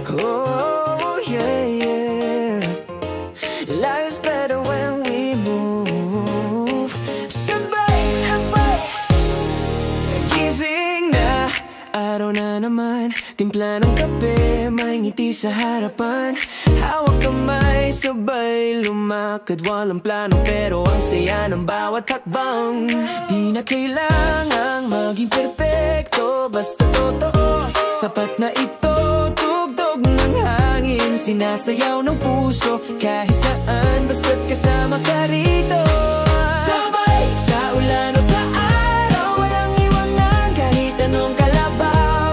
Oh, yeah, yeah. Life's better when we move. Sabay, habay. Gising na, araw na naman. Timpla ng kape, may ngiti sa harapan. Hawak kamay, sabay lumakad. Walang plano pero ang saya ng bawat hakbang. Di na kailangang maging perpekto, basta totoo. Sapat na ito, tugtog ng hangin. Sinasayaw ng puso kahit saan, basta't kasama ka rito. Sabay, sa ulan o sa araw, walang iwanan kahit anong kalabaw.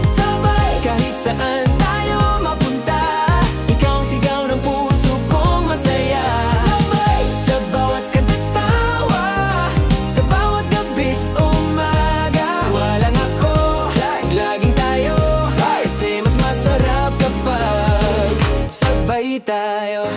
Sabay, kahit saan tayo mapunta, ikaw ang sigaw ng puso kong masaya. Sabay, sa bawat kantatawa, sa bawat gabi't umaga. Walang ako, laging tayo, kasi mas masarap kapag sabay tayo.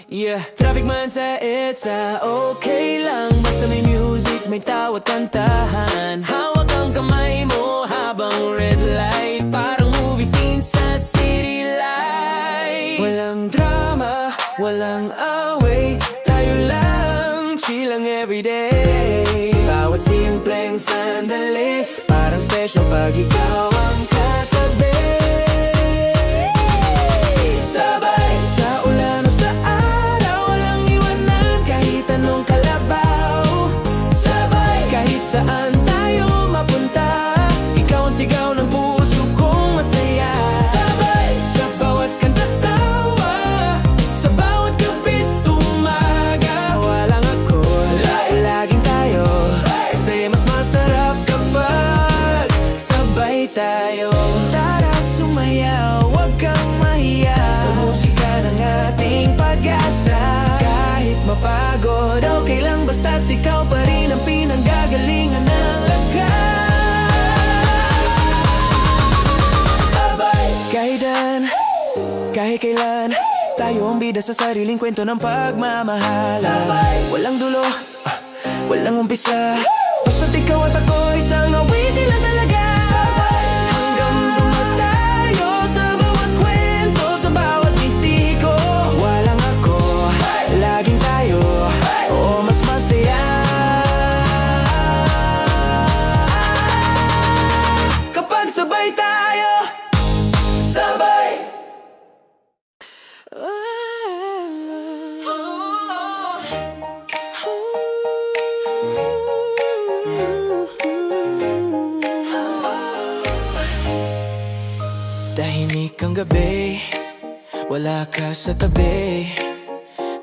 Yeah, traffic man sa EDSA, okay lang. Basta may music, may tawa't kantahan. Hawak ang kamay mo habang red light, parang movie scene sa city light. Walang drama, walang away, tayo lang, chill lang everyday. Bawat simpleng sandali, parang special pag ikaw ang katabi. Sabay, sa ulan o sa araw, walang iwanan kahit anong kalabaw. Sabay, kahit saan tayo mapunta, ikaw ang sigaw ng puso kong masaya. Sabay, sa bawat kantatawa, sa bawat gabi't umaga. Walang ako, laging tayo, kasi mas masarap kapag sabay tayo. Tara sumayaw, wag kang mahiya sa musika ng ating pag-asa. Kahit mapagod, okay lang basta't ikaw pa rin ang pinanggagalingan ng lakas. Sabay, kahit kailan, tayo ang bida sa sariling kwento ng pagmamahal. Sabay, walang dulo, walang umpisa, basta't ikaw at ako isang awitin lang talaga. Sabay, hanggang dumatayo sa bawat kwento, sa bawat ngiti ko. Walang ako, laging tayo, oo mas masaya kapag sabay tayo. Sabay. Tahimik ang gabi, wala ka sa tabi,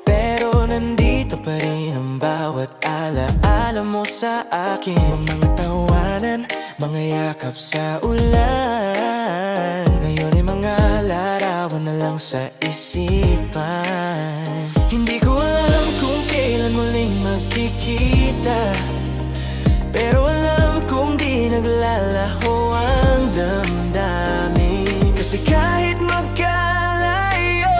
pero nandito pa rin ang bawat alaala mo sa akin. Mga tawanan, mga yakap sa ulan, ngayon ay mga larawan na lang sa isipan. Hindi ko alam kung kailan muling magkikita, pero alam kong di naglalaho ang damdamin. Kasi kahit magkalayo,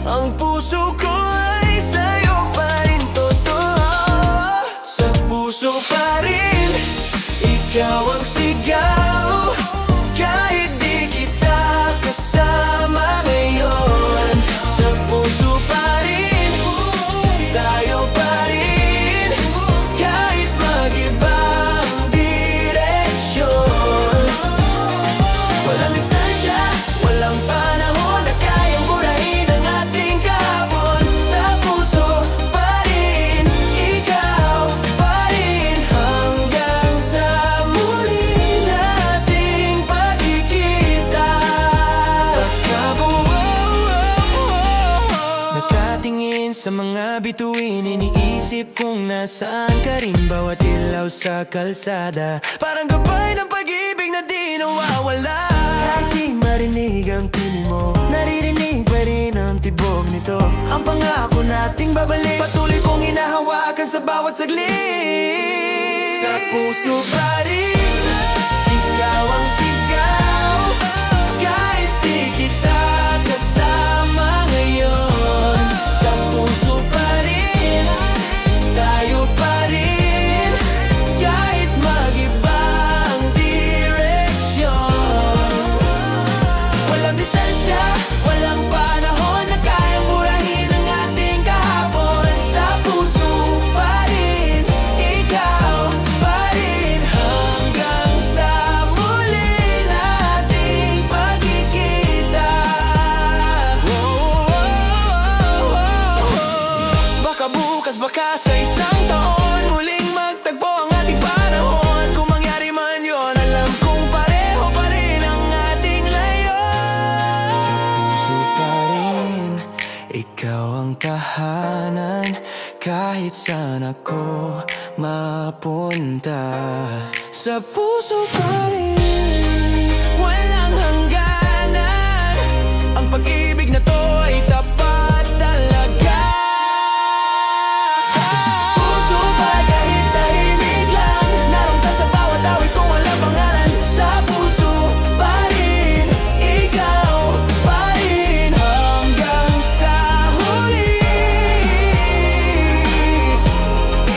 ang puso ko ay sa'yo pa rin totoo. Sa puso pa rin, ikaw ang sigaw. Kahit di kita kasama ngayon, sa puso pa rin, tayo pa rin. Kahit mag-iba ang direksyon, walang distansya, walang panahon na kayang burahin ang ating kahapon. Sa puso pa rin, ikaw pa rin, hanggang sa muli nating pagkikita. Nakatingin sa mga bituin, iniisip kung nasaan ka rin. Bawat ilaw sa kalsada, parang gabay ng pag-ibig na di nawawala. Kahit di marinig ang tinig mo, naririnig pa rin ang tibok nito. Ang pangako nating babalik, patuloy kong hinahawakan sa bawat saglit. Sa puso pa rin, ikaw ang sigaw. Kahit di kita kasama ngayon, sa puso pa rin, tayo pa rin. Kahit mag kahit saan ako mapunta. Sa puso pa rin, walang hangganan. Ang pag-ibig na to ay tapat talaga. Puso pa kahit tahimik lang, naroon ka sa bawat awit kung walang pangalan. Sa puso pa rin, ikaw pa rin hanggang sa huli.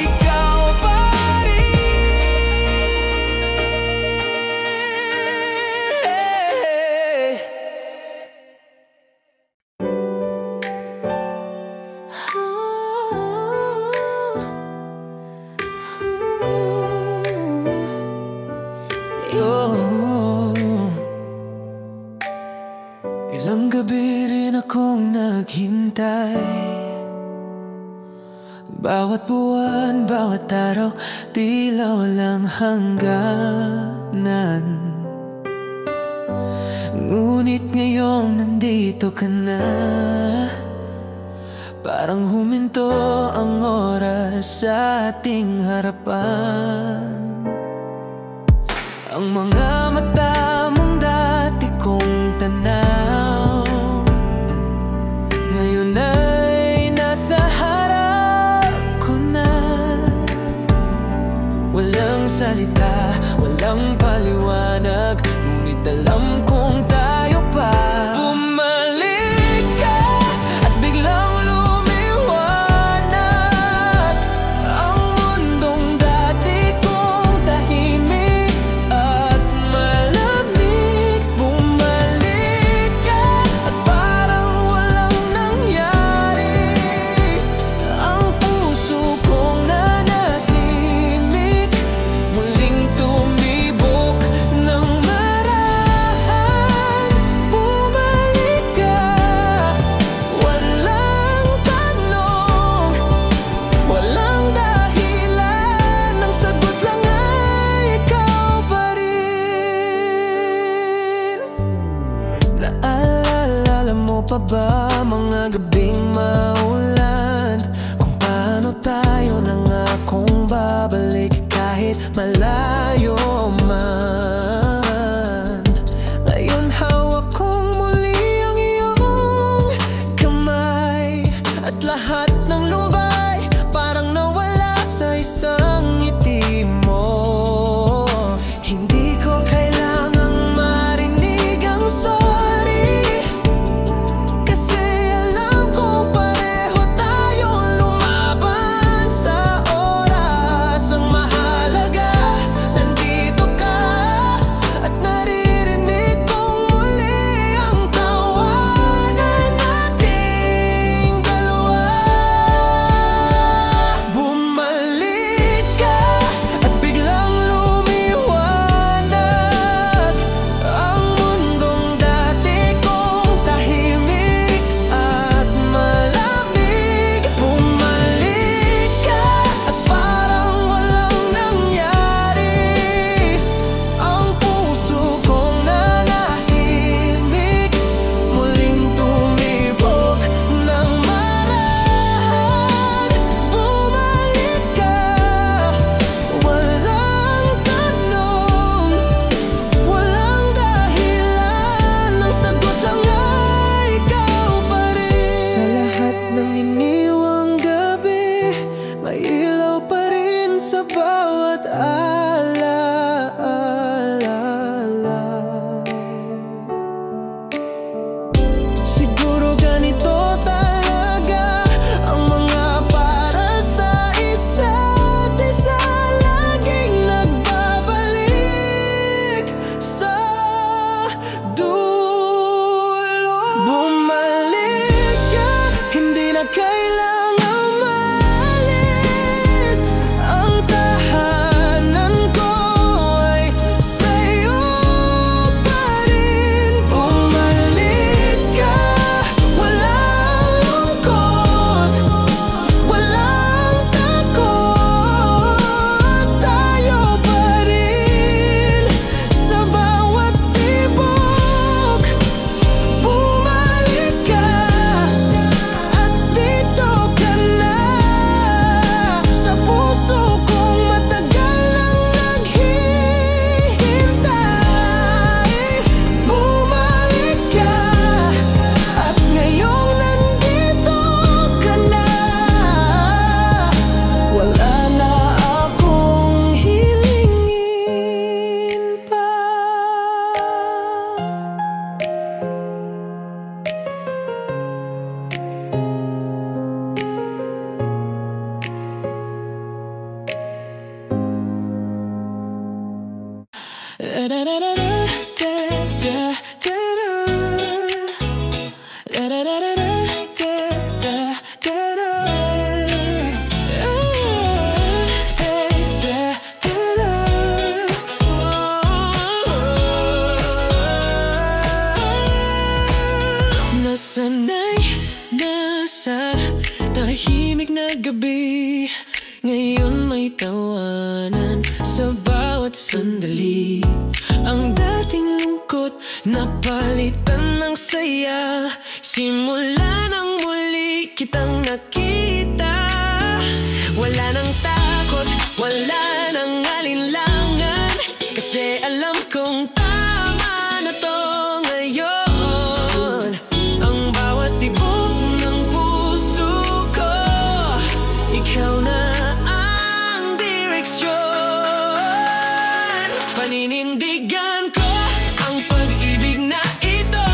Ikaw pa Ilang gabi rin akong naghintay, bawat buwan, bawat araw, tila walang hangganan. Ngunit ngayong nandito ka na, parang huminto ang oras sa ating harapan. Ang mga mata mong dati kong tanaw, ngayon ay nasa harap ko na. Walang salita, walang paliwanag, ngunit alam kong tayo pa. Bumalik ka at biglang lumiwanag ang mundong dati kong tahimik at malamig. Bumalik ka at parang walang nangyari, ang puso kong nanahimik muling tumibok ng marahan. Bumalik ka, walang tanong, walang dahilan, ang sagot lang ay ikaw pa rin. Naalala mo pa ba mga gabing maulan, kung paano tayo nangakong babalik kahit malayo man? Ngayon hawak kong muli ang iyong kamay, at lahat ng lumbay parang nawala sa isang ngiti mo. Hindi ko kailangang marinig ang sorry, kasi alam kong pareho tayong lumaban sa oras. Ang mahalaga Nasanay na sa tahimik na gabi, ngayon may tawanan sa bawat sandali. Ang dating lungkot napalitan ng saya, simula nang muli kitang nakita. Wala nang takot, wala nang alinlangan, kasi alam kong tama na to ngayon. Ang bawat tibok ng puso ko, ikaw na ang direksyon. Paninindigan ko ang pag-ibig na ito,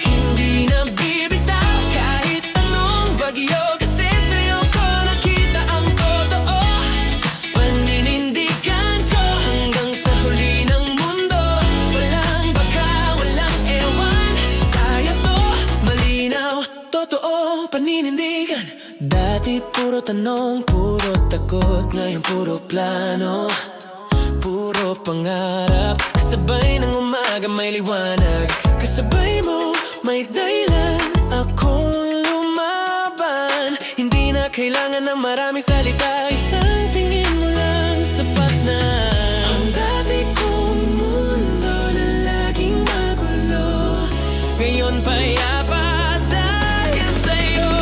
hindi na bibitaw kahit anong bagyo, kasi sa'yo ko nakita ang totoo. Paninindigan ko hanggang sa huli ng mundo, walang baka, walang ewan, kaya to, malinaw, totoo, paninindigan. Dati puro tanong, puro takot, ngayon puro plano, puro pangarap. Kasabay ng umaga may liwanag, kasabay mo may dahilan akong lumaban. Hindi na kailangan ng maraming salita, isang tingin mo lang sapat na. Ang dati kong mundo na laging magulo, ngayon payapa dahil sa'yo.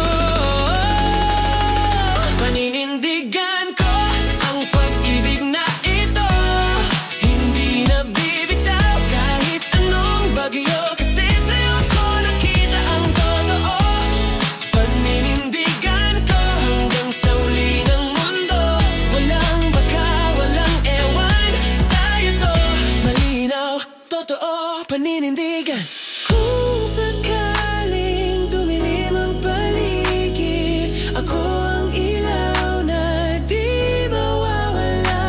Paninindigan ko ang pag-ibig na ito, hindi na bibitaw kahit anong bagyo, kasi sa'yo ko nakita ang totoo. Paninindigan ko hanggang sa huli ng mundo, walang baka, walang ewan, tayo to, malinaw, totoo, paninindigan. Kung sakaling dumilim ang paligid, ako ang ilaw na di mawawala.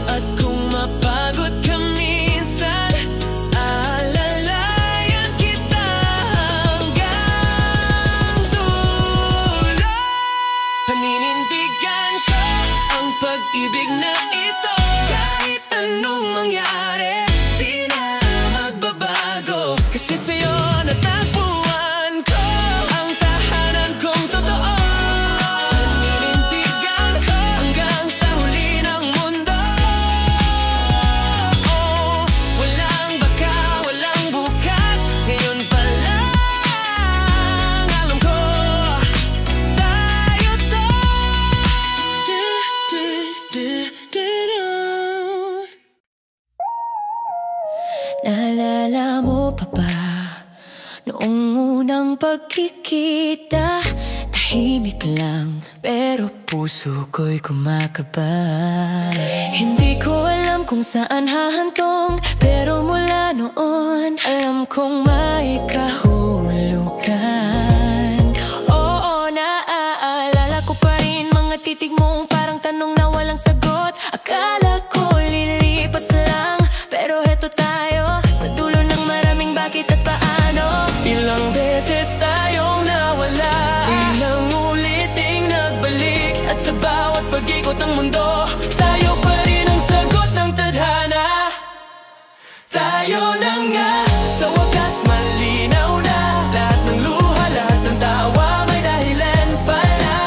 At kung mapagod ka minsan, aalalayan kita hanggang dulo. Paninindigan ko ang pag-ibig na ito, kahit anong mangyari, di na magbabago, kasi sa'yo natagpuan ko ang tahanan kong totoo. Paninindigan ko hanggang sa huli ng mundo. Walang baka, walang bukas, ngayon pa lang alam ko, tayo to. Naalala mo pa ba noong unang pagkikita? Tahimik lang pero puso ko'y kumakaba. Hindi ko alam kung saan hahantong, pero mula noon alam kong may kahulugan. Oo, naaalala ko pa rin mga titig mong parang tanong na walang sagot. Akala ko lilipas lang, pero heto tayo sa dulo ng maraming bakit at paano. Ilang beses tayong nawala, ilang uliting nagbalik, at sa bawat pag-ikot ng mundo, tayo pa rin ang sagot ng tadhana. Tayo na nga, sa wakas malinaw na, lahat ng luha, lahat ng tawa may dahilan pala.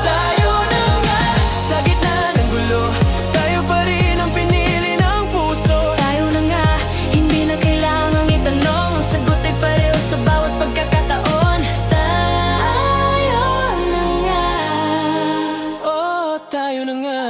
Tayo na nga, sa gitna ng gulo, tayo pa rin ang pinili ng puso. Tayo na nga, hindi na kailangang itanong, ang sagot ay pareho sa bawat pagkakataon. Tayo na nga, oh, tayo na nga.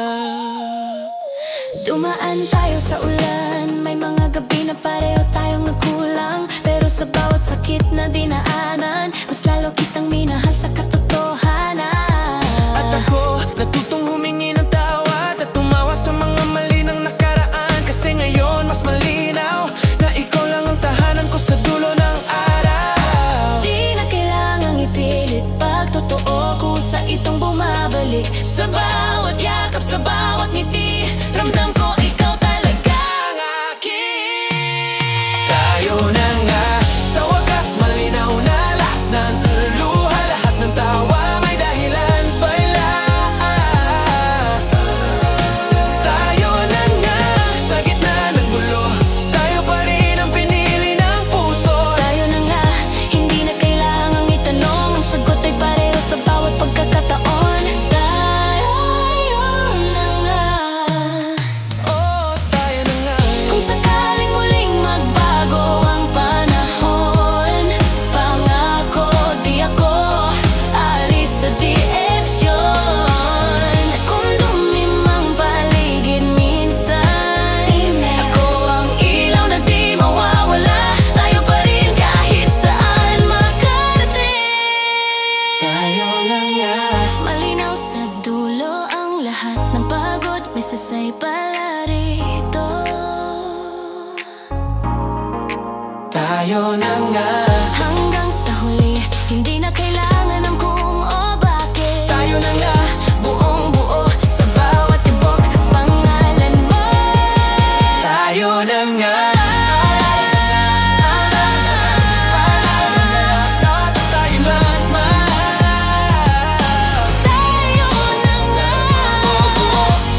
Dumaan tayo sa ulan, may mga gabi na pareho tayong nagkulang, pero sa bawat sakit na dinaanan, mas lalo kitang minahal sa katotohanan. At ako, natutong humingi ng tawad at tumawa sa mga mali ng nakaraan, kasi ngayon mas malinaw na ikaw lang ang tahanan ko sa dulo ng araw. Di na kailangang ipilit pag totoo, kusa itong bumabalik sa bawat yakap, sa bawat ngiti. Ramdam ko ikaw talaga ang akin. Tayo na nga, sa wakas malinaw na lahat ng luha, lahat ng tawa may dahilan pala. Tayo na nga, sa gitna ng gulo, tayo pa rin ang pinili ng puso. Tayo na nga, hindi na kailangang itanong, ang sagot ay pareho sa bawat pagkakataon. Tayo na nga, oh tayo na nga. Kung sakaling muling magbago ang panahon, pangako di ako alis sa direksyon. Kung dumimang paligid minsan, ako ang ilaw na di mawawala. Tayo pa rin kahit saan makarating. Tayo lang nga, malinaw sa dulo ang lahat ng pagod, may sasay pala rito. Tayo na nga, hanggang sa huli, hindi na kailangan ng kung o bakit. Tayo na nga, buong buo sa bawat tibok, pangalan mo. Tayo na nga, tayo lang tayo na nga,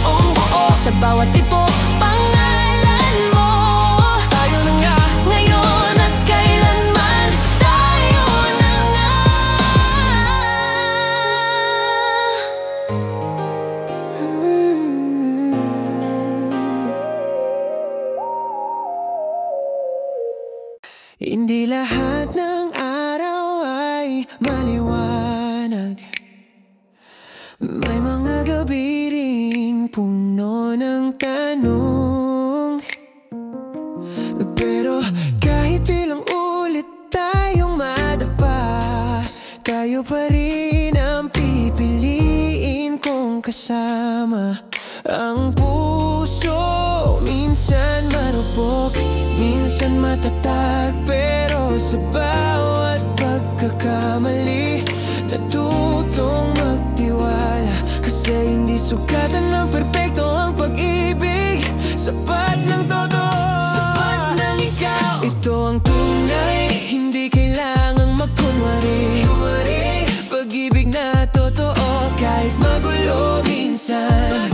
buong buo sa bawat tibok, pangalan mo. Tayo na nga, ngayon at kailanman. Tayo na nga. Hindi lahat ng araw ay maliwanag. May mga gabi ring puno ng tanong. Pero kahit ilang ulit tayong madapa, tayo pa rin ang pipiliin kong kasama. Ang puso minsan marupok, minsan matatag, pero sa bawat pagkakamali natutong magtiwala. Kasi hindi sukatan ng perpekto ang pag-ibig, sapat ng totoo, sapat ng ikaw. Ito ang tunay, hindi kailangang magkunwari. Pag-ibig na totoo kahit magulo minsan.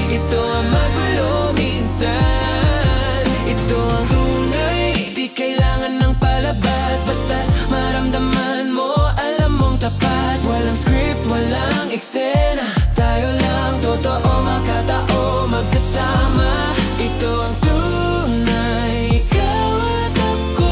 Ito ang magulo minsan. Ito ang tunay, di kailangan ng palabas, basta maramdaman mo, alam mong tapat. Walang script, walang eksena, tayo lang totoo, makatao, magkasama. Ito ang tunay, ikaw at ako.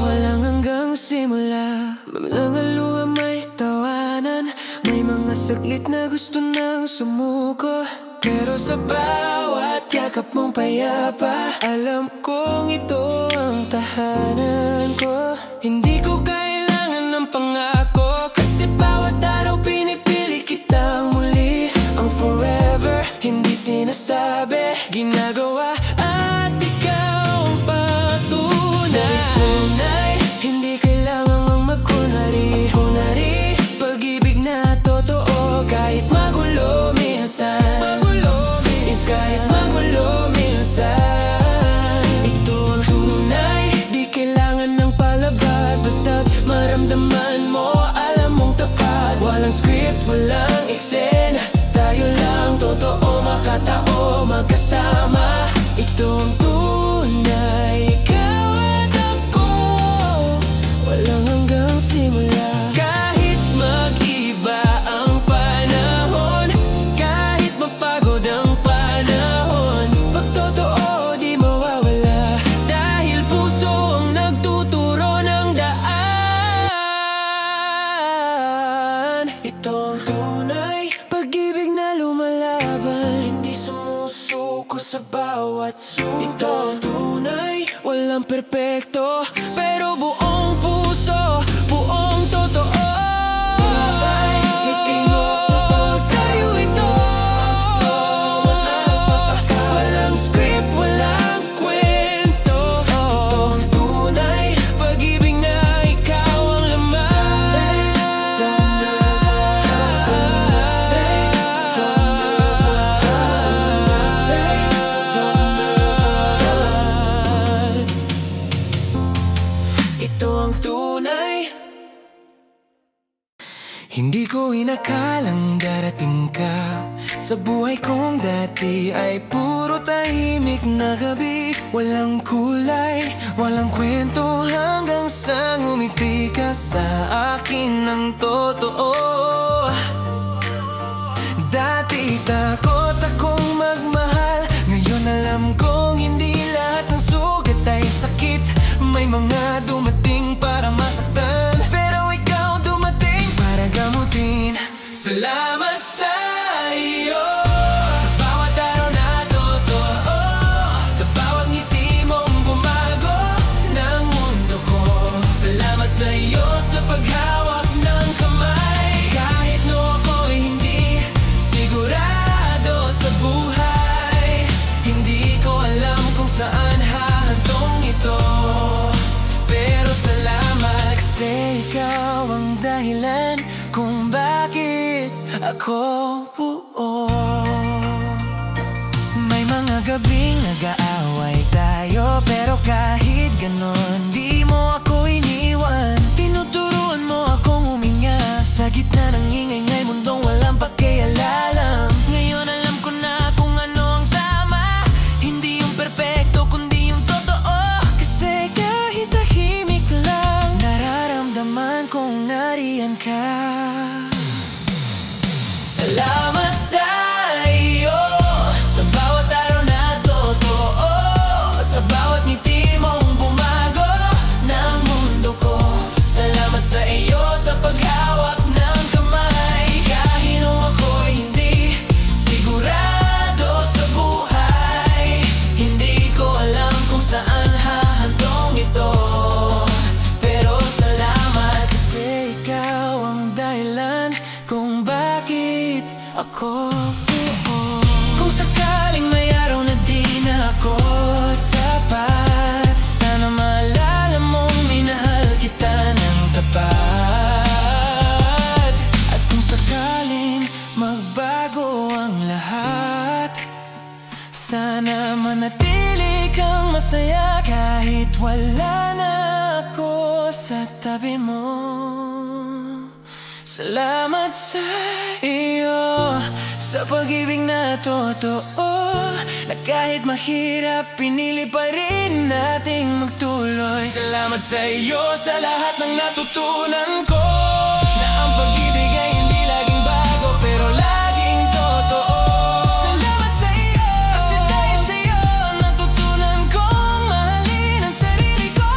Walang hanggang simula, mga luha may tawanan, may mga saglit na gusto nang sumuko. Pero sa bawat yakap mong payapa, alam kong ito ang tahanan ko. Hindi ko kailangan ng pangako, kasi bawat araw pinipili kitang muli. Ang forever, hindi sinasabi, ginagawa, at ikaw ang patunay. Hindi kailangan ang magkunwari. Pag-ibig na totoo kahit magulo minsan. Kahit magulo minsan. Ito ang tunay, di kailangan ng palabas, basta't maramdaman mo, alam mong tapat. Walang script, walang eksena, tayo lang totoo, makatao, magkasama. Ito ang tunay, ikaw at ako. Walang hanggang simula. Kahit mag-iba ang panahon, kahit mapagod ang panahon, pag totoo di mawawala, dahil puso ang nagtuturo ng daan. Ito ang tunay, pag-ibig na lumalaban, hindi sumama. inakalang darating ka sa buhay kong dati ay puro tahimik na gabi. Walang kulay, walang kwento hanggang sa ngumiti ka sa akin ng totoo. Dati takot akong magmahal, ngayon alam kong hindi lahat ng sugat ay sakit. May mga dumating para masaktan, pero ikaw dumating para gamutin. Salamat sa iyo, sa bawat araw na totoo, sa bawat ngiti mong bumago ng mundo ko. Salamat sa iyo sa paghawak ng kamay, kahit no ako'y hindi sigurado sa buhay. Hindi ko alam kung saan hahantong ito, pero salamat kasi ikaw ang dahilan kung bakit ako buo. May mga gabing nag-aaway tayo, pero kahit ganon di mo ako iniwan. Tinuturuan mo akong huminga sa gitna ng ingay-ngay mundong walang pakialalam. Ngayon alam ko na kung ano ang tama, hindi yung perpekto kundi yung totoo. Kasi kahit tahimik lang, nararamdaman kong nariyan ka. Salamat sa iyo, sa bawat araw na totoo, sa bawat ngiti mong bumago ng mundo ko. Salamat sa iyo sa paghawak ng kamay, kahit no ako'y hindi sigurado sa buhay. Hindi ko alam kung saan hahantong ito, pero salamat kasi ikaw ang dahilan kung bakit ako buo. Kung sakaling may araw na di na ako sapat, sana maalala mong minahal kita ng tapat. At kung sakaling magbago ang lahat, sana manatili kang masaya kahit wala na ako sa tabi mo. Salamat sa iyo, sa pag-ibig na totoo, na kahit mahirap pinili pa rin nating magtuloy. Salamat sa iyo sa lahat ng natutunan ko, na ang pag-ibig ay hindi laging bago pero laging totoo. Salamat sa iyo, kasi dahil sa iyo natutunan kong mahalin ang sarili ko.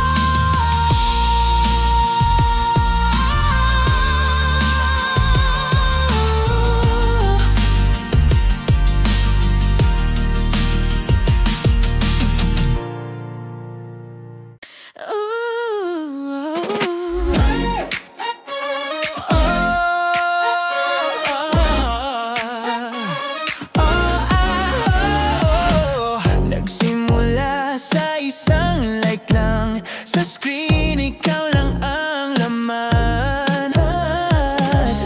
Nagsimula sa isang like lang sa screen, ikaw lang ang laman.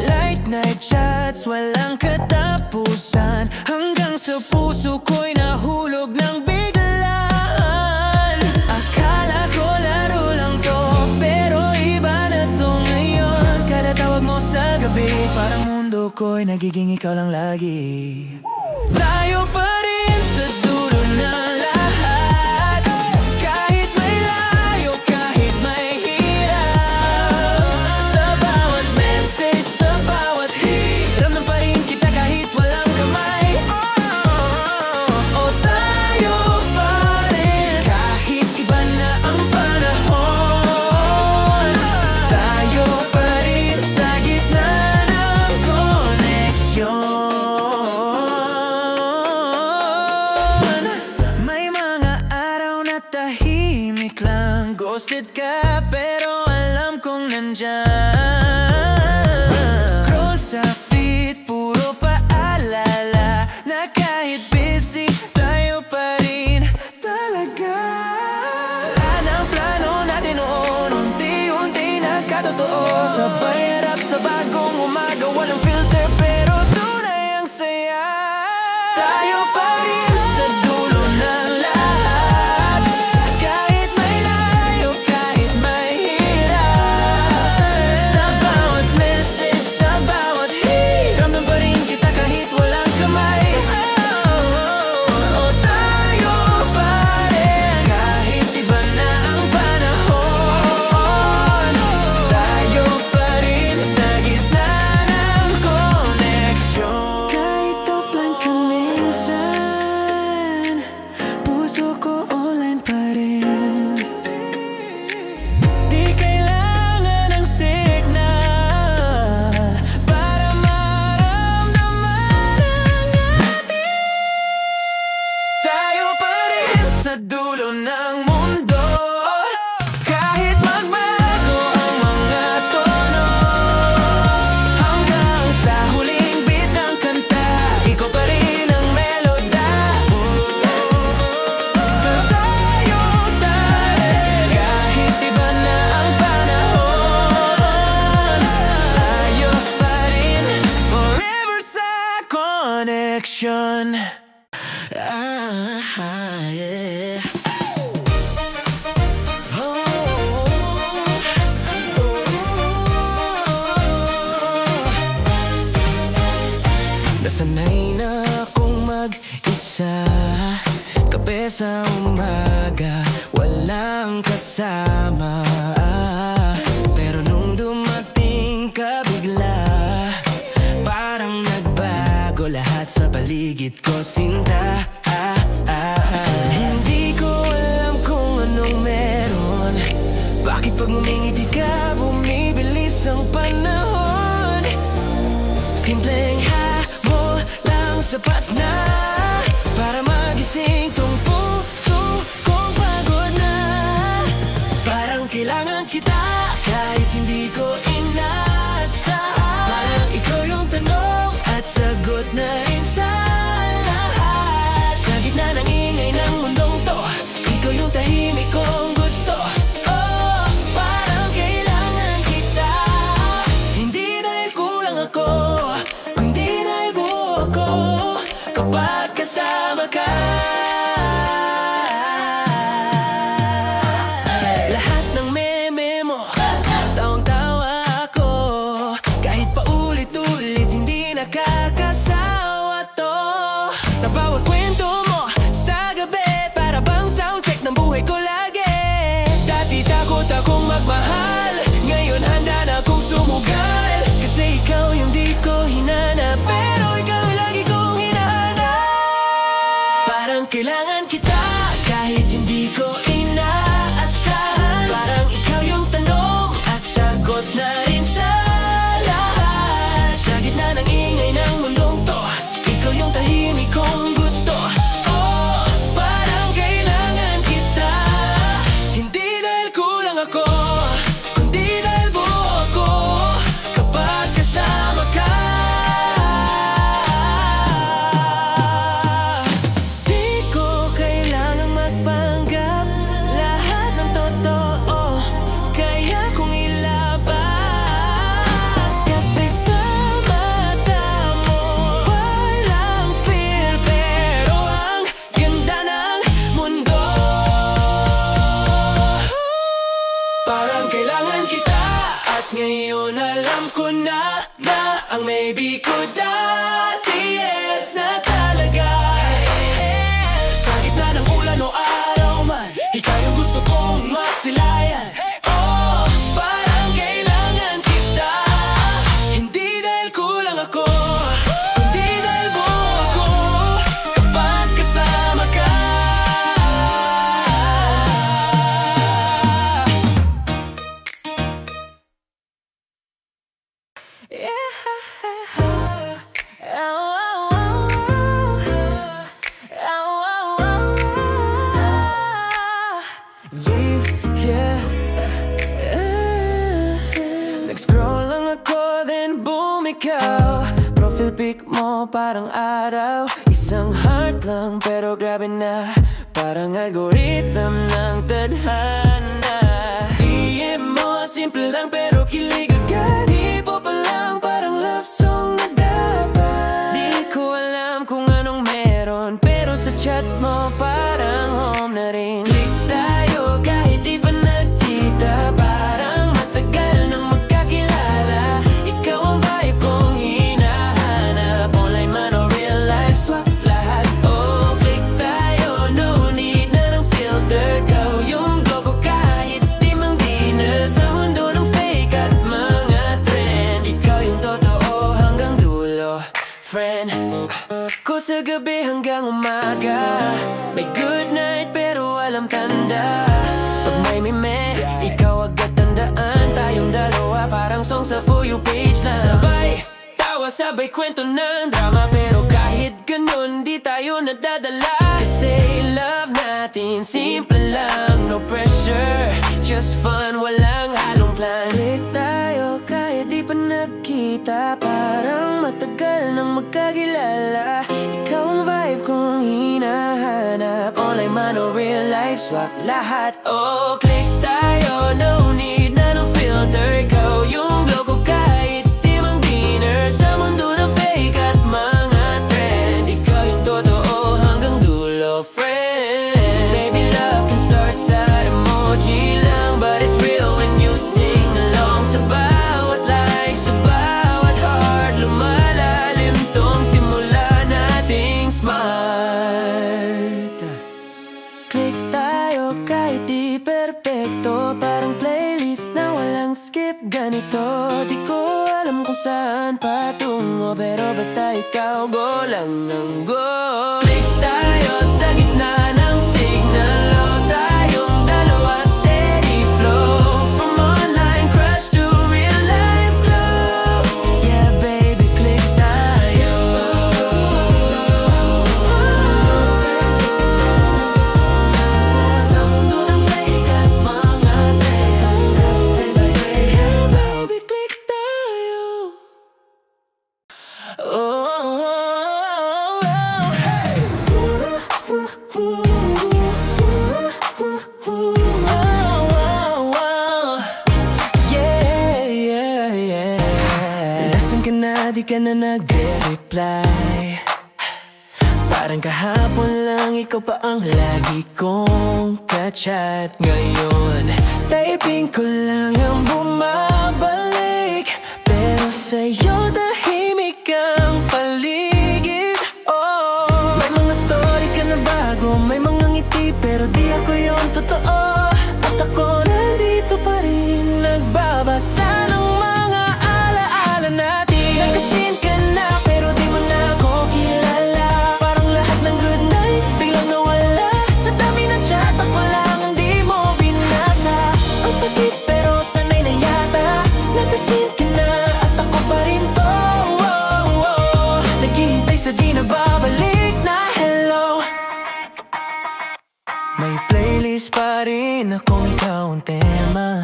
Late night chats, walang katapusan, hanggang sa puso ko'y nahulog ng biglaan. Akala ko laro lang to, pero iba na to ngayon. Kada tawag mo sa gabi, parang mundo ko'y nagiging ikaw lang lagi. Tayo pa rin sa dulo ng lahat, kahit may layo, kahit may hirap. Sa bawat message, sa bawat hit, ramdam pa rin kita kahit walang kamay. Oh, tayo pa rin, kahit iba na ang panahon. Tayo pa rin sa gitna ng koneksyon. May mga araw na tahimik lang, ghosted ka pero alam kong nandyan. Scroll sa feed, puro paalala, na kahit busy, tayo pa rin talaga. Wala ng plano natin noon, unti-unti nagkatotoo. Sabay harap sa bagong umaga, walang filter pero tunay ang saya. Tayo pa rin sa dulo ng lahat, kahit may layo, kahit emotion. Yeah. Nasanay na akong mag-isa, kape sa umaga, walang kasama. Pero nung dumating ka bigla, parang nagbago lahat sa paligid ko, sinta. Hindi ko alam kung anong meron, bakit pag ngumingiti ka, bumibilis ang panahon. Simpleng hamon lang sapat na para magising tong puso kong pagod na. Parang kailangan kita kahit hindi ko inaasahan. Parang ikaw yung tanong at sagot na rin sa lahat. Sa gitna ng ingay ng mundong to, ikaw yung tahimik kong gusto. Oh, parang kailangan kita, hindi dahil kulang ako, kundi dahil buo ako kapag kasama ka. Lahat ng meme mo, tawang-tawa ako, kahit paulit-ulit hindi nakakasawa to. Sa bawat kwento mo sa gabi, para bang soundtrack ng buhay ko lagi. Dati takot akong magmahal, ngayon handa na akong sumugal. Kasi ikaw yung di ko hinanap, pero ikaw yung lagi kong hinahanap. Parang kailangan kita kahit hindi ko inaasahan. Parang ikaw yung tanong at sagot na rin sa lahat. Sa gitna ng ingay ng mundong to, ikaw yung tahimik kong gusto. Oh, parang kailangan kita, hindi dahil kulang ako, kundi dahil buo ako kapag kasama ka. Di ko kailangang magpanggap, lahat ng totoo kaya kong ilabas. Kasi sa mata mo walang feel, pero ang ganda ng mundo. Parang kailangan kita, at ngayon alam ko na ang maybe ko dati yes na talaga. Sa gitna ng ulan o araw man, ikaw yung gusto kong masilayan. Oh, parang kailangan kita, hindi dahil kulang ako, kundi dahil buo ako kapag kasama ka. Nag-scroll lang ako, then boom, ikaw. Profile pic mo parang araw, isang heart lang pero grabe na, parang algorithm ng tadhana. DM mo simple lang pero kilig agad, hipo pa lang parang love song na dapat. Di ko alam kung anong meron, pero sa chat mo parang home na rin. Click tayo kahit di pa nagkita, parang matagal nang magkakilala. Ikaw ang vibe kong hinahanap, online man o real life, swak lahat. Oh, click tayo, no need na ng filter. Ikaw yung glow ko kahit di mang di na sa mundo ng fake at mga trend. Ikaw yung totoo hanggang dulo, friend ko sa gabi hanggang umaga. May good night pero walang tanda. Pag may meme, ikaw agad tandaan. Tayong dalawa parang song sa For You page lang. Sabay tawa, sabay kwento ng drama, pero kahit ganun di tayo nadadala. Kasi love natin simple lang, no pressure, just fun, walang halong plan. Click tayo kahit di pa nagkita, parang matagal nang magkakilala. Ikaw ang vibe kong hinahanap, online man o real life, swak lahat. Oh, click tayo, no need na ng filter. Ikaw yung glow ko kahit di mang dinner sa mundo ng fake at mga trend. Ikaw saan patungo, pero basta ikaw, go lang ng go. Click tayo sa gitna ng signal, o tayong dalawa, steady flow. From online crush to real life glow. Yeah baby, click tayo. Sa mundo ng fake at mga trend. Yeah baby, click tayo. Nasaan ka na, di ka na nagre-reply. Parang kahapon lang, ikaw pa ang lagi kong ka-chat. Ngayon, typing ko lang ang bumabalik, pero sa'yo tahimik ang paligid. Oh, may mga story ka na bago, may mga ngiti, pero di ako yung totoo. At ako nandito pa rin, nagbabasa ng mga alaala natin. Nagkasin ka na, pero di mo na ako kilala. Parang lahat ng good night biglang nawala. Sa dami ng chat, ako lang hindi mo binasa. Ang sakit pero sanay na yata. Nagkasin ka na at ako pa rin to. Naghihintay sa di na babalik na hello. May playlist pa rin akong ikaw ang tema.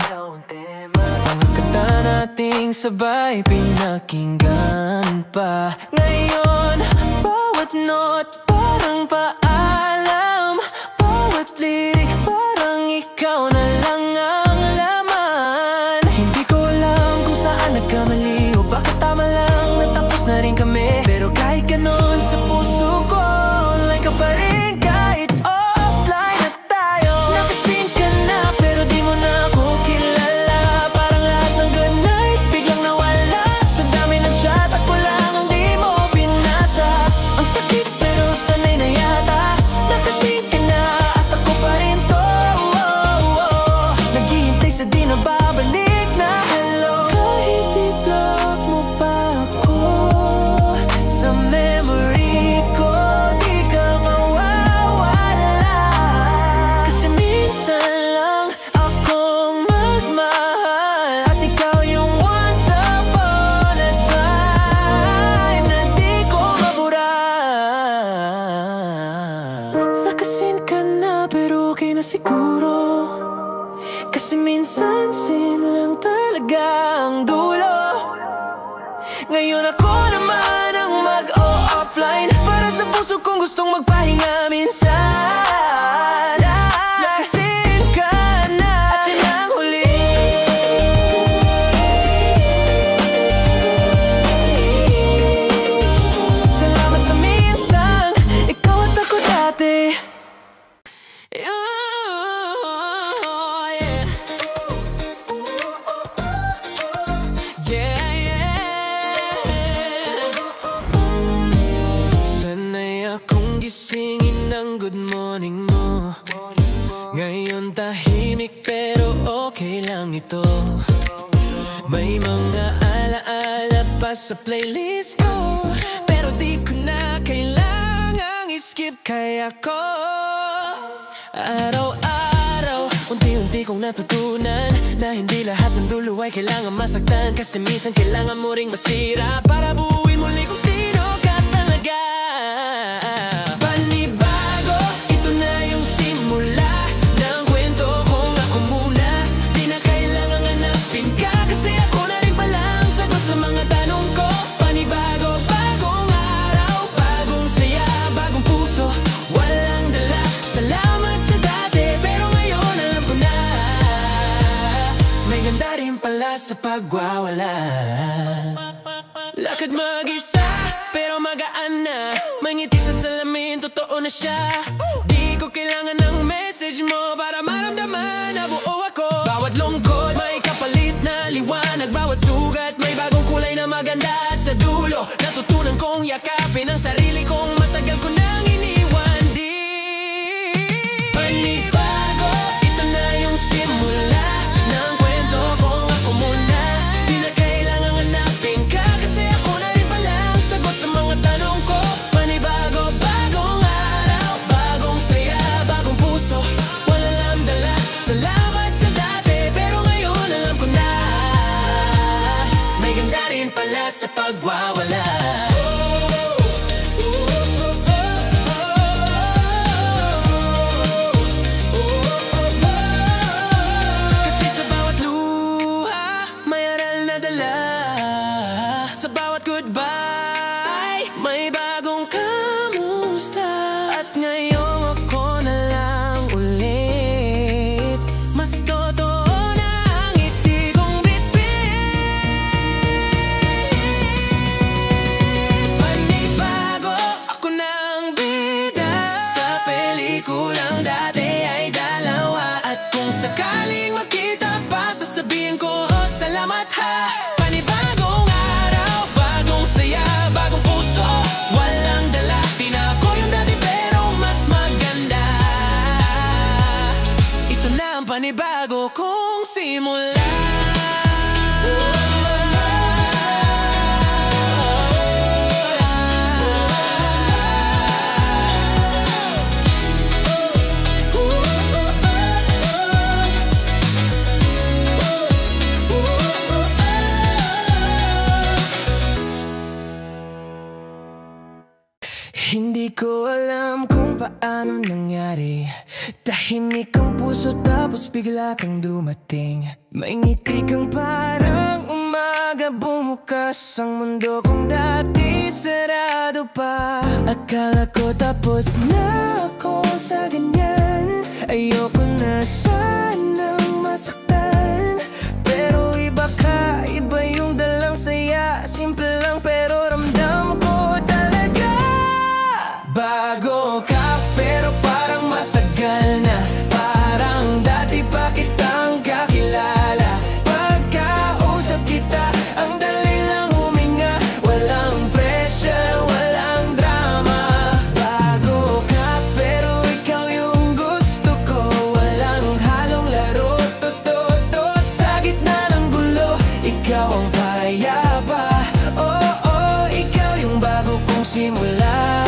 Mga kanta nating sabay pinakinggan pa. Ngayon, bawat note parang paalam. Bawat lirik parang ikaw na lang ang laman. Hindi ko alam kung saan nagkamali o bakit tama lang natapos na rin kami. Pero kahit ganon sa puso ko, online ka pa rin kahit offline na tayo. Nakasin ka na pero di mo na ako kilala. Parang lahat ng good night biglang nawala. Sa dami ng chat ako lang ang di mo binasa. Ang sakit pero sanay na yata. Nakasin ka na at ako pa rin to. Naghihintay sa di na babalik na hello. Kahit i-block mo pa ako sa memory ko, di ka mawawala. Kasi minsan lang akong magmahal, at ikaw yung once upon a time na di ko mabura. Nakasin ka na pero okay na siguro. Kasi minsan sin lang talaga ang dulo. Ngayon ako naman ang mag-offline para sa puso kong gustong magpahinga minsan. Nakasin ka na at yan ang huli. Salamat sa minsan, ikaw at ako dati. Sanay akong gisingin ng good morning mo. Ngayon tahimik pero okay lang ito. May mga alaala pa sa playlist ko, pero di ko na kailangang i-skip. Kaya ko araw-araw unti-unti kong natutunan na hindi lahat ng dulo ay kailangan masaktan. Kasi minsan kailangan mo ring masira para buuin muli kung sino ka talaga. Panibago, ito na yung simula ng kwento kong ako muna. Di na kailangang hanapin ka, kasi ako na rin palang sagot sa mga tanong ko. Panibago, bagong araw, bagong saya, bagong puso, walang dala. Salamat sa dati, pero ngayon alam ko na may ganda rin pala sa pagwawala. Lakad mag-isa, pero magaan na. May ngiti sa salamin, totoo na siya. Di ko kailangan ng message mo para maramdaman na buo ako. Bawat lungkot may kapalit na liwanag. Bawat sugat may bagong kulay na maganda. At sa dulo, natutunan kong yakapin ang sarili kong matagal ko nang iniwan. Di panibago, ito na yung simula ng kwento kong ako muna. Di na kailangang hanapin ka, Hindi ko alam kung paano nangyari. Tahimik ang puso tapos bigla kang dumating. May ngiti kang parang umaga, bumukas ang mundo kung dati sarado pa. Akala ko tapos na ako sa ganyan. Ayoko na sanang masaktan, pero iba ka, iba yung dalang saya. Simple lang pero ramdam ko talaga. Bago ka pero parang matagal na, parang dati pa kitang kakilala. Pagkausap kita, ang dali lang huminga. Walang pressure, walang drama. Bago ka pero ikaw yung gusto ko. Walang halong laro, totoo sa gitna ng gulo. Ikaw ang payapa, oh, ikaw yung bago kong simula.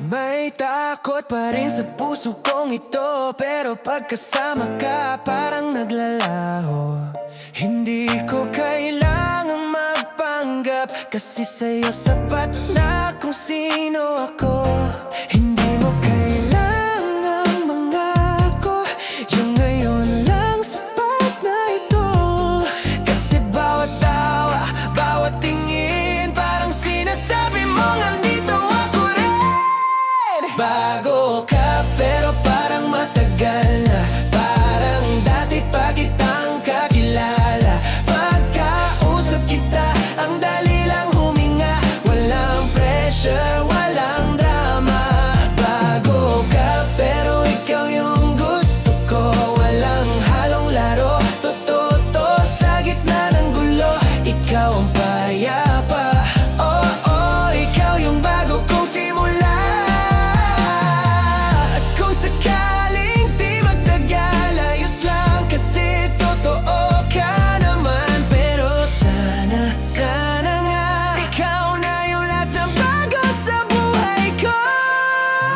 May takot pa rin sa puso kong ito, pero pagkasama ka parang naglalaho. Hindi ko kailangang magpanggap, kasi sa'yo sapat na kung sino ako. Hindi mo kailangang mangako, yung ngayon lang sapat na ito. Kasi bawat tawa, bawat tingin, parang sinasabi mong andito ako rin. Bago ka pero parang matagal na, parang dati pa kitang kakilala. Pagkausap kita, ang dali lang huminga. Walang pressure, walang drama. Bago ka pero ikaw yung gusto ko. Walang halong laro, totoo sa gitna ng gulo. Ikaw ang payapa, oh, ikaw yung bago kong simula. Sakaling di magtagal, ayos lang kasi totoo ka naman. Pero sana nga ikaw na yung last na bago sa buhay ko.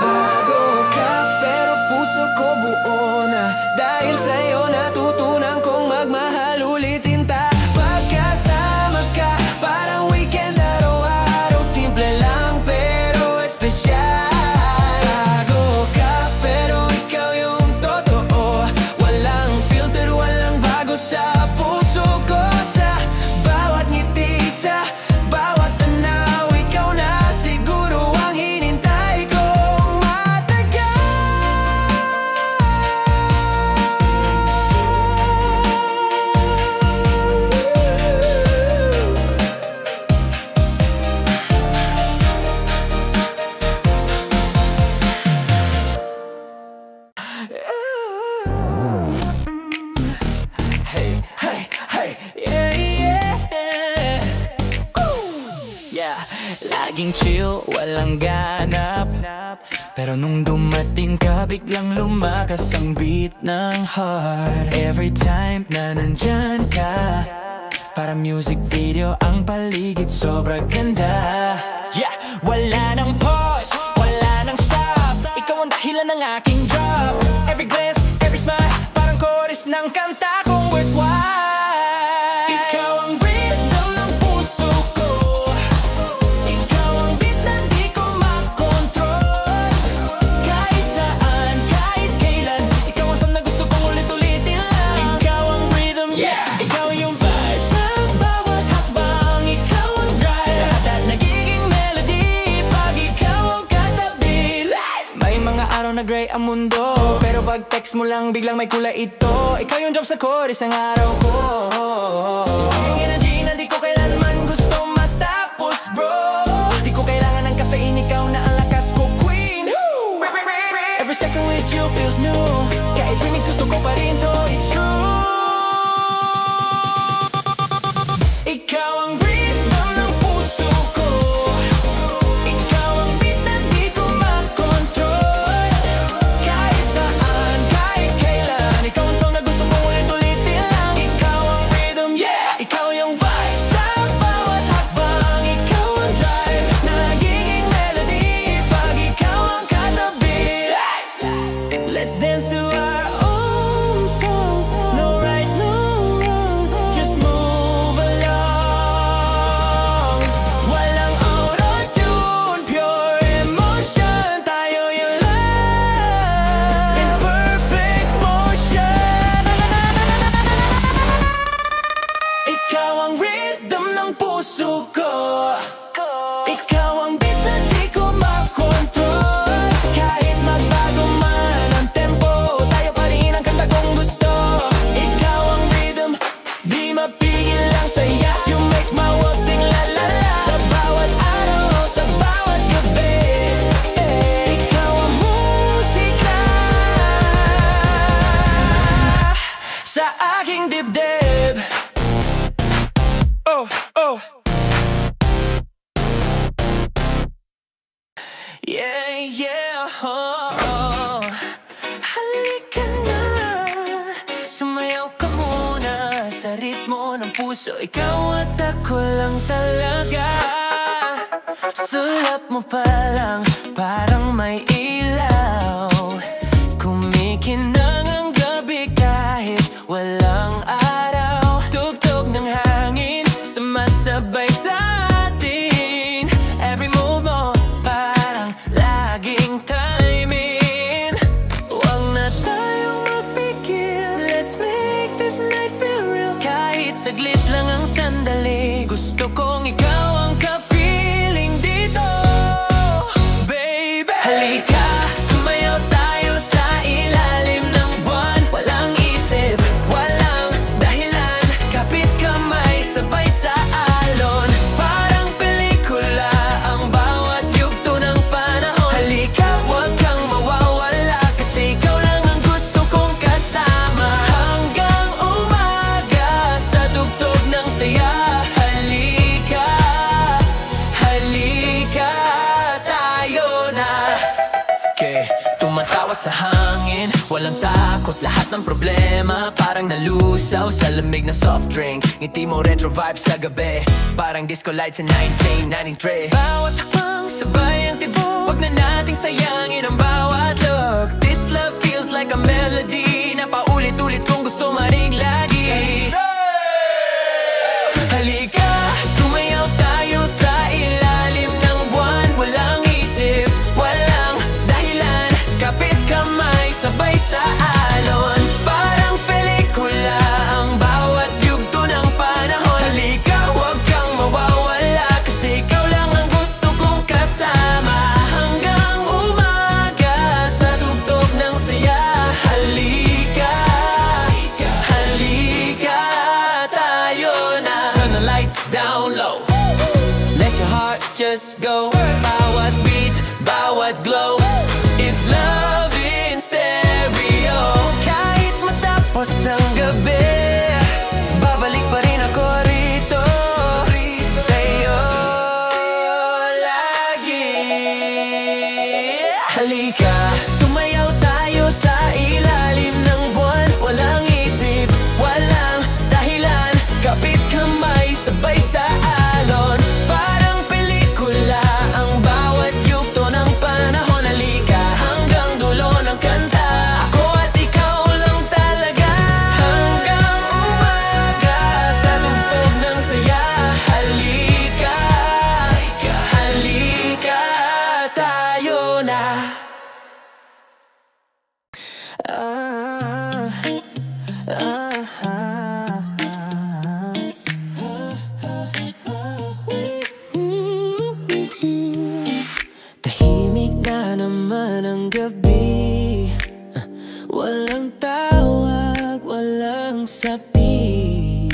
Bago ka pero puso ko buo na, dahil sa'yo natutunan kong magmahal ulit sinta. Pagkasama ka parang weekend, araw-araw, simple lang pero espesyal. Laging chill, walang ganap, pero nung dumating ka, biglang lumakas ang beat ng heart. Every time na nandyan ka, para music video ang paligid, sobra ganda. Yeah, wala nang pause, wala nang stop. Ikaw ang dahilan ng aking drop. Every glance, every smile, parang chorus ng kanta kong worthwhile. Ikaw ang rhythm ng puso ko. Gray ang mundo, pero pag text mo lang biglang may kulay ito. Ikaw yung drop sa chorus ng araw ko. Yung energy na di ko kailanman gusto matapos, bro. Di ko kailangan ng caffeine, ikaw na ang lakas ko, queen. Every second with you feels new. Kahit remix gusto ko pa rin to, it's true. Ikaw ang rhythm ng puso ko. Ikaw ang beat na di ko makontrol. Ikaw ang song na gusto kong ulit-ulitin lang. Ikaw ang rhythm, yeah. Ikaw yung yeah, Halika na, sumayaw ka muna sa ritmo ng puso. Ikaw at ako lang talaga. Sulap mo pa lang, parang may ilaw. Kumikinang ang gabi kahit walang araw. Tugtog ng hangin, sumasabay sa atin. Every move mo, parang laging timing. Huwag na tayong magpigil, let's make this night feel real. Kahit saglit lang ang sandali, gusto kong ikaw ang kapiling dito. Baby, halika, sumayaw tayo sa ilalim ng buwan. Walang isip, walang dahilan, kapit kamay, sabay sa alon. Parang pelikula ang bawat yugto ng panahon. Halika, huwag kang mawawala, kasi ikaw lang ang gusto kong kasama. Hanggang umaga sa tugtog ng saya. Halika, halika, tayo na. Tumatawa sa hangin, walang takot, lahat ng problema parang nalusaw sa lamig na soft drink. Ngiti mo retro vibes sa gabi, parang disco lights in 1993. Bawat hakbang sabay ang tibok, wag na nating sayangin ang bawat look. This love feels like a melody na paulit-ulit kung gusto maring lagi. Halika, sumayaw tayo sa ilalim ng buwan. Walang isip, walang dahilan, kapit kamay, sabay sa alon. Parang pelikula ang bawat yugto ng panahon. Halika, huwag kang mawawala, kasi ikaw lang ang gusto kong kasama. Hanggang umaga sa tugtog ng saya. Halika, halika, tayo na. Turn the lights down low, let your heart just go. Bawat beat, bawat glow, it's love in stereo. Kahit matapos ang gabi, babalik pa rin ako rito, sa'yo lagi. Halika, sumayaw tayo sa ilalim ng buwan. Walang isip, walang dahilan, kapit kamay, sabay sa alon. Parang pelikula ang bawat yugto ng panahon. Halika, hanggang dulo ng kanta, ako at ikaw lang talaga. Hanggang umaga sa tugtog ng saya. Halika, halika, tayo na. Tahimik na naman ang gabi, walang tawag, walang sabi.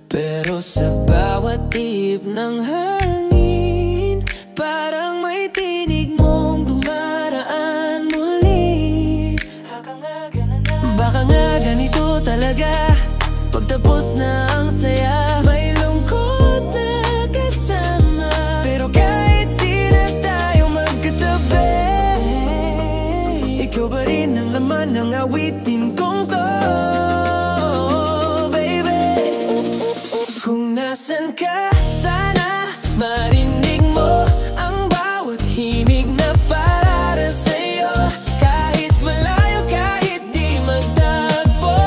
Pero sa bawat tip ng hangin, parang may tinig mong dumaraan muli. Baka nga ganito talaga, pagtapos na ang saya, may lungkot na kasama. Pero kahit di na tayo magkatabi, ikaw pa rin ang laman ng awitin kong to, baby. Kung nasan ka, sana marinig mo ang bawat himig na para sa'yo. Kahit malayo, kahit di magtagpo,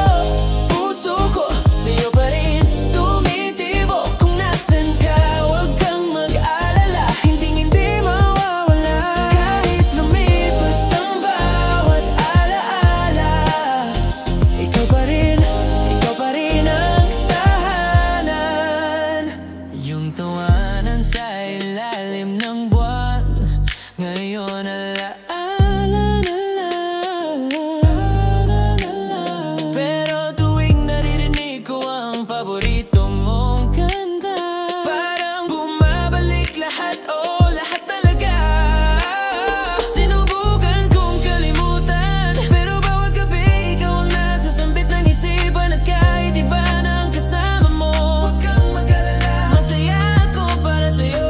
puso ko sa'yo pa rin tumitibok. Kung nasan ka, huwag kang mag-alala, hindi mawawala. Kahit lumipas ang bawat alaala, ikaw pa rin ang tahanan. Yung tawanan sa ilalim ng buwan, ngayon alaala na lang. Pero tuwing naririnig ko ang paborito mong kanta, parang bumabalik lahat, oh lahat talaga. Sinubukan kong kalimutan, pero bawat gabi ikaw ang nasa sambit ng isipan. At kahit iba na ang kasama mo, huwag kang mag-alala, masaya ako para sa'yo.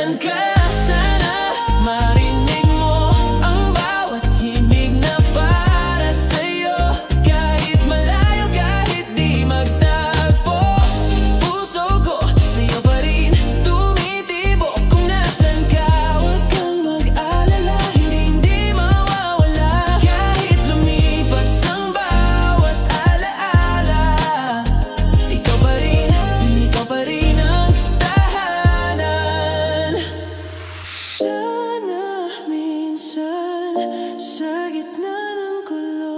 nasan ka, sana marinig mo ang bawat himig na para sa'yo. Kahit malayo, kahit di magtagpo, puso ko sa'yo pa rin tumitibo. Kung nasan ka, huwag kang mag-alala, hindi mawawala. Kahit lumipas ang bawat alaala, ikaw pa rin ang tahanan. Sana minsan sa gitna ng gulo,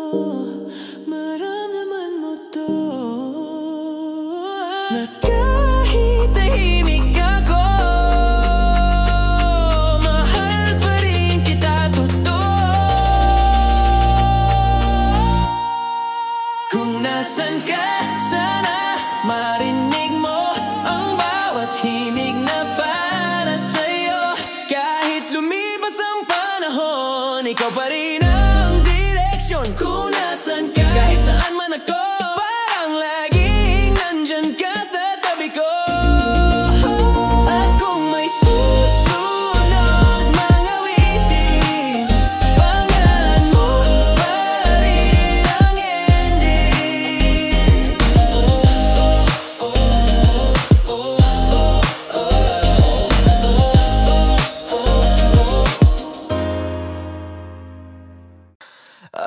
maramdaman mo to, na kahit tahimik ako, mahal pa rin kita totoo. Kung nasan ka, sana marinig mo ang bawat himig na para sa'yo. Kahit lumipas ang panahon, ikaw pa rin ang direksyon. Kung nasan ka, kahit saan man ako, parang laging nandyan ka sa tabi ko. At kung may susunod mga awitin, pangalan mo pa rin ang ending.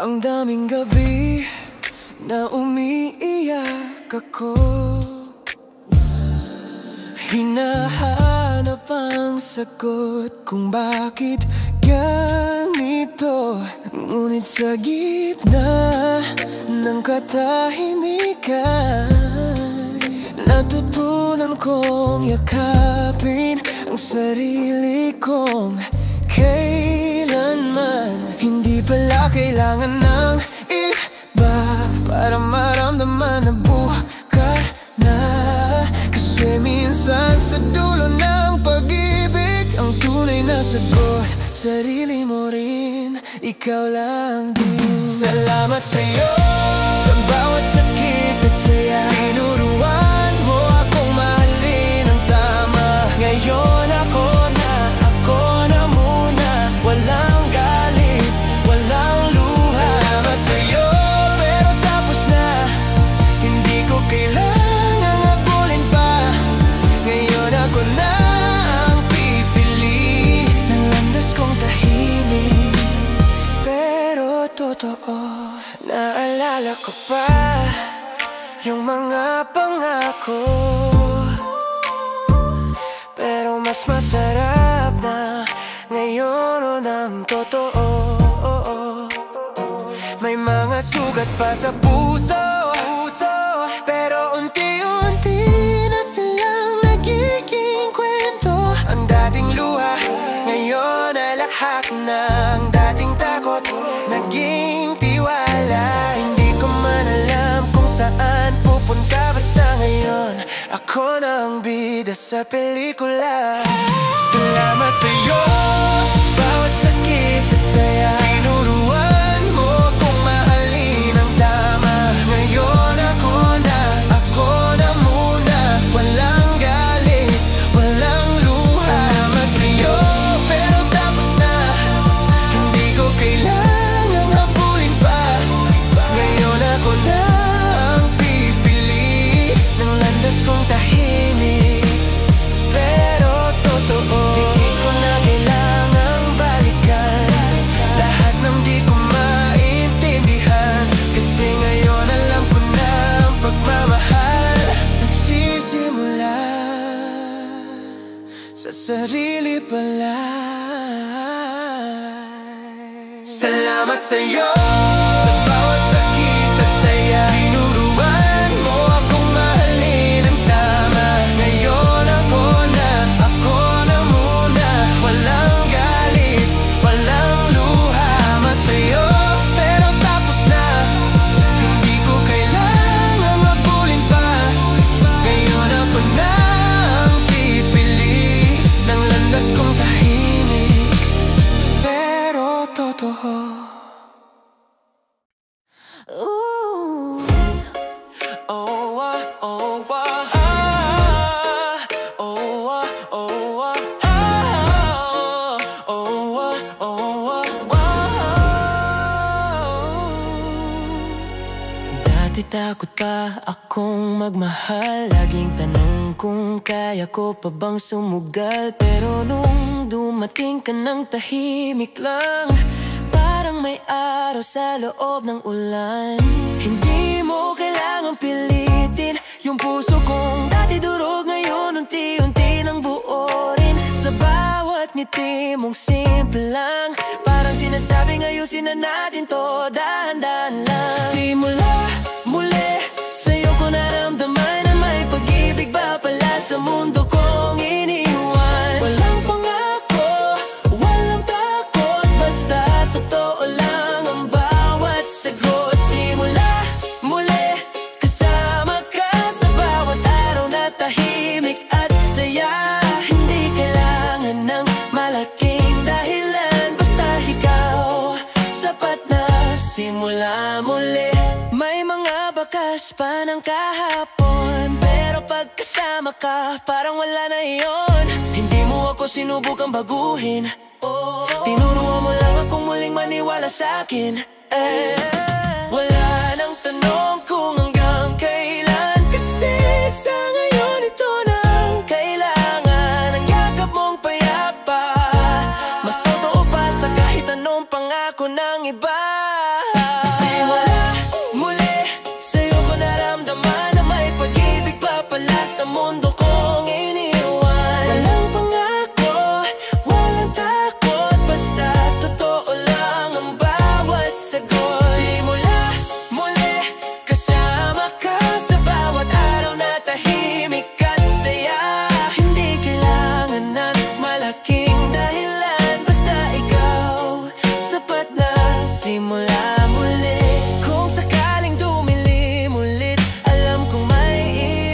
Ang daming gabi na umiiyak ako, hinahanap ang sagot kung bakit ganito. Ngunit sa gitna ng katahimikan, natutunan kong yakapin ang sarili kong kailanman. Hindi pala kailangan ng iba para maramdaman na bukas na. Kasi minsan sa dulo ng pag-ibig, ang tunay na sagot, sarili mo rin, ikaw lang din. Salamat sa'yo sa bawat sakit at saya. Tinuruan mo akong mahalin ang tama. Ngayon ako na muna, walang galit, walang luha. Salamat sa'yo, pero tapos na, hindi ko kailangang habulin pa. Ngayon ako na ang pipili ng landas kong tahimik, pero totoo. Naalala ko pa yung mga pangako, pero mas masarap na ngayon ng totoo. May mga sugat pa sa puso, pero unti-unti na silang nagiging kwento. Ang dating luha, ngayon ay lahat na. Ang dating takot, naging tiwala. Hindi ko man alam kung saan pupunta, basta ngayon ako na ang bida sa pelikula. Salamat sa'yo sa bawat sakit at saya. Tinuruan mo kung mahalin ang tama. Ngayon ako na muna, walang galit, walang luha. Salamat sa'yo, pero tapos na, hindi ko kailangang habulin pa. Ngayon ako na ang pipili ng landas kong tahimik, pero totoo. Di ko na kailangang balikan lahat ng di ko maintindihan, kasi ngayon alam ko na ang pagmamahal nagsisimula sa sarili pala. Salamat sa'yo sa bawat sakit at saya. Tinuruan mo akong mahalin ang tama. Ngayon ako na muna, walang galit, walang luha. Salamat sa'yo, pero tapos na, hindi ko kailangang habulin pa. Ngayon ako na ang pipili ng landas kong tahimik, pero totoo. natatakot pa akong magmahal. Laging tanong kung kaya ko pa bang sumugal. Pero nung dumating ka ng tahimik lang, parang may araw sa loob ng ulan. Hindi mo kailangang pilitin yung puso kong dati durog, ngayon unti-unti nang buorin. Sa bawat ngiti mong simple lang, parang sinasabing ayusin na natin to, dahan-dahan lang. Simula muli, sa'yo ko naramdaman na may pag-ibig ba pala sa mundo kong iniwan. Walang pangako, walang takot, basta totoo lang ang bawat sagot. Simula muli, kasama ka sa bawat araw na tahimik at saya. Hindi kailangan ng malaking dahilan, basta ikaw sapat na. Simula muli, may mga bakas pa ng kahapon, pero pag kasama ka, parang wala na iyon. Hindi mo ako sinubukang baguhin, tinuruan mo lang akong muling maniwala sa'kin. Wala nang tanong kung hanggang kailan, kasi sa ngayon ito nang kailangan. Ang yakap mong payapa, mas totoo pa sa kahit anong pangako ng iba. Simula muli, sa'yo ko naramdaman na may pag-ibig pa pala sa mundo kong iniwan. Walang pangako, walang takot, basta totoo lang ang bawat sagot. Simula muli, kasama ka sa bawat araw na tahimik at saya. Hindi kailangan ng malaking dahilan, basta ikaw sapat na. Simula muli, kung sakaling dumilim ulit, alam kong may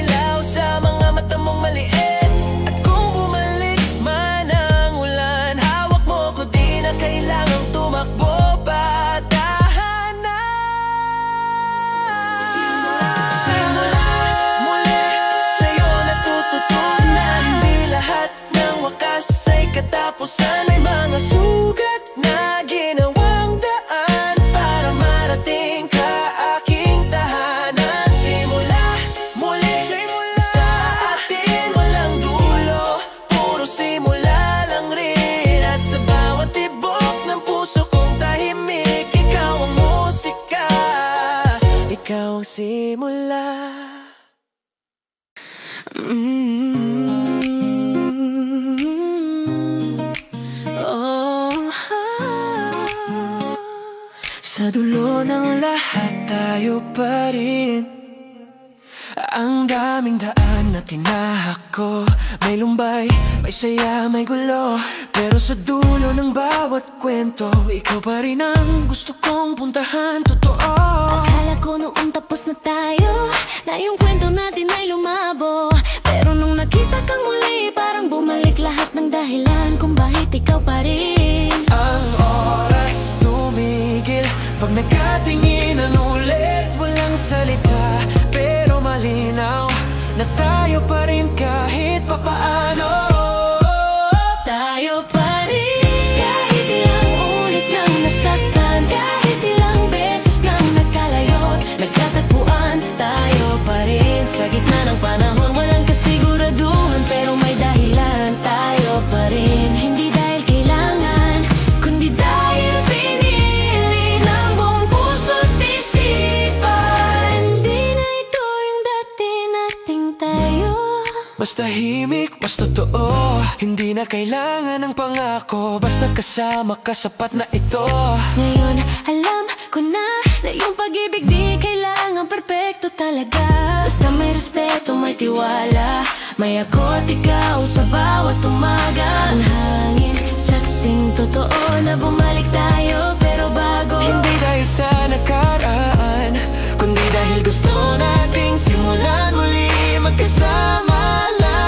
ilaw sa mga mata mong maliit. At kung bumalik man ang ulan, hawak mo ko, di na kailangang tumakbo pa, dahan na. Simula muli, sa'yo natututunan, hindi lahat ng wakas ay katapusan. May mga sugat na ginawang daan para marating ka aking tahanan. Simula muli, sa atin walang dulo, puro simula lang rin. At sa bawat tibok ng puso kong tahimik, ikaw ang musika, ikaw ang simula. Sa dulo ng lahat tayo pa rin. Ang daming daan na tinahak ko, may lumbay, may saya, may gulo. Pero sa dulo ng bawat kwento, ikaw pa rin ang gusto kong puntahan, totoo. Akala ko noong tapos na tayo, na yung kwento natin ay lumabo. Pero nung nakita kang muli, parang bumalik lahat ng dahilan kung bakit ikaw pa rin. Ang oras tumigil pag nagkatinginan ulit, walang salita, pero malinaw na tayo pa rin kahit papaano. Tayo pa rin, Kahit ilang ulit nang nasaktan, kahit ilang beses nang nagkalayot, nagkatagpuan, tayo pa rin. Sa gitna ng panahon, walang kasiguraduhan, pero may dahilan, tayo pa rin. Hindi dahil kailangan, kundi dahil pinili ng buong puso't isipan. Di na ito yung dati nating tayo. mas tahimik, mas totoo. Hindi na kailangan ng pangako, basta kasama ka, sapat na ito. Ngayon alam ko na yung pag-ibig di kailangan perpekto talaga. Basta may respeto, may tiwala, may ako at ikaw sa bawat umaga. Ang hangin, saksing totoo na bumalik tayo, pero bago. Hindi dahil sa nakaraan, kundi dahil gusto nating simulan muli, magkasama lang.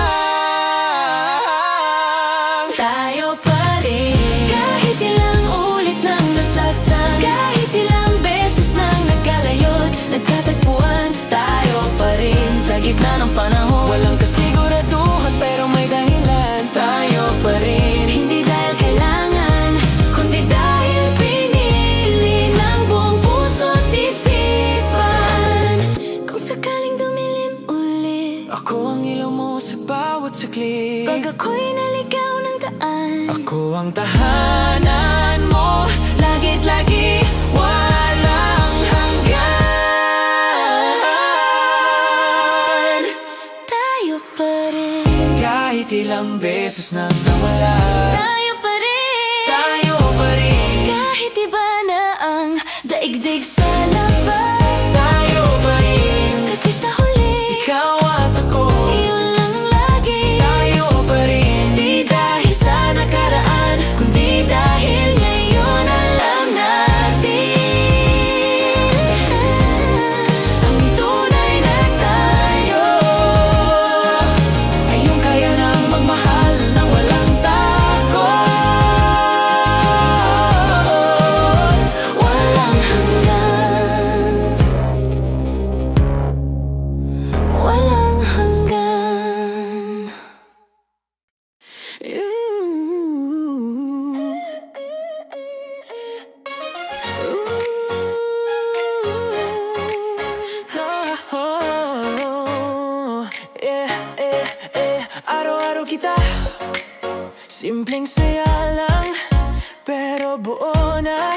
Tayo pa rin, kahit ilang ulit nang nasaktan, kahit ilang beses nang nagkalayot, nagkatagpuan, tayo pa rin. Sa gitna ng panahon, Walang kasiguraduhan, pero may dahilan, tayo pa rin. hindi dahil kailangan, kundi dahil pinili ng buong puso't isipan. ang ilaw mo sa bawat saglit. Pag ako'y naligaw ng daan, ako ang tahanan mo, lagit lagi, walang hanggan. tayo pa rin. Kahit ilang beses nang nawala, Tayo pa rin. tayo pa rin. Kahit iba na ang daigdig sa labas, Tayo pa rin. kasi sa huli, Ikaw at ako, yun lang lagi. tayo pa rin. Di dahil sa nakaraan, kundi dahil ngayon alam natin ang tunay na tayo Ay yung kaya nang magmahal nang walang takot. walang hanggan. Walang hanggan. Araw-araw kita, simpleng saya lang, pero buo na.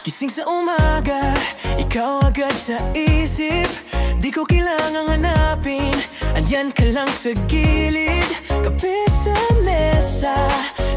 Gising sa umaga, ikaw agad sa isip. Di ko kailangang hanapin, andyan ka lang sa gilid. Kape sa mesa,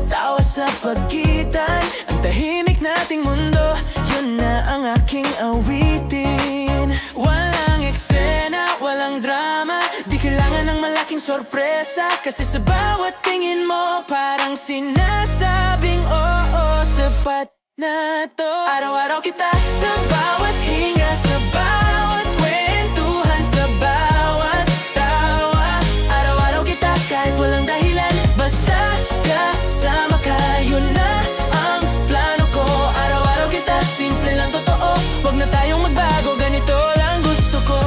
tawa sa pagitan. Ang tahimik nating mundo, yun na ang aking awitin. Walang eksena, walang drama, di kailangan ng malaking sorpresa. Kasi sa bawat tingin mo, parang sinasabing oo, sapat na to. Araw-araw kita sa bawat hinga, sa bawat kwentuhan, sa bawat tawa. Araw-araw kita kahit walang dahilan, basta kasama ka, yun na ang plano ko. Araw-araw kita, simple lang totoo, wag na tayong magbago, ganito lang gusto ko.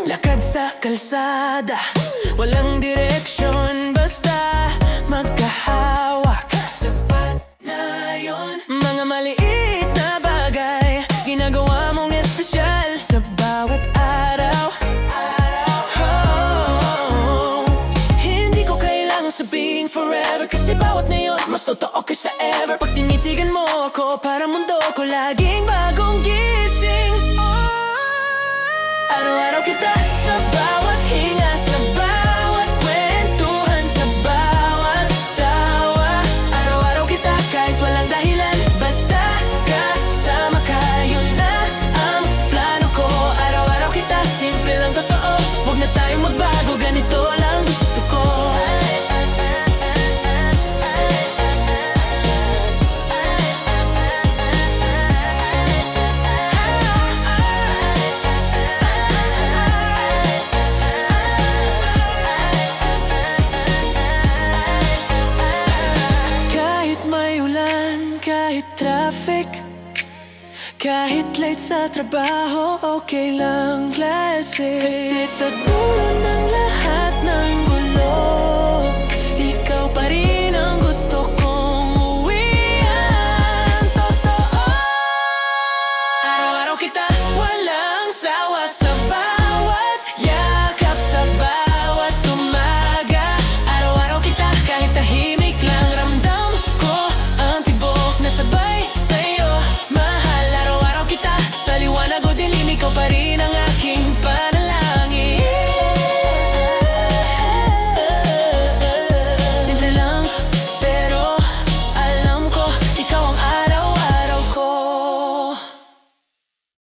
Lakad sa kalsada, walang direksyon, basta magkahawak, sapat na yun. Mga maliit na bagay, ginagawa mong espesyal sa bawat araw. Hindi ko kailangan sabing forever, kasi bawat na yun mas totoo kaysa ever. Pag tinitigan mo ako, para mundo ko laging bagong gising. Araw-araw kita sa bawat hinga, sa bawat kwentuhan, sa bawat tawa. Araw-araw kita kahit walang dahilan, basta kasama ka, yun na ang plano ko. Araw-araw kita, simple lang totoo, wag na tayong magbago, ganito lang gusto ko. Kahit may ulan, kahit traffic, kahit late sa trabaho, okay lang, classic. Kasi sa dulo ng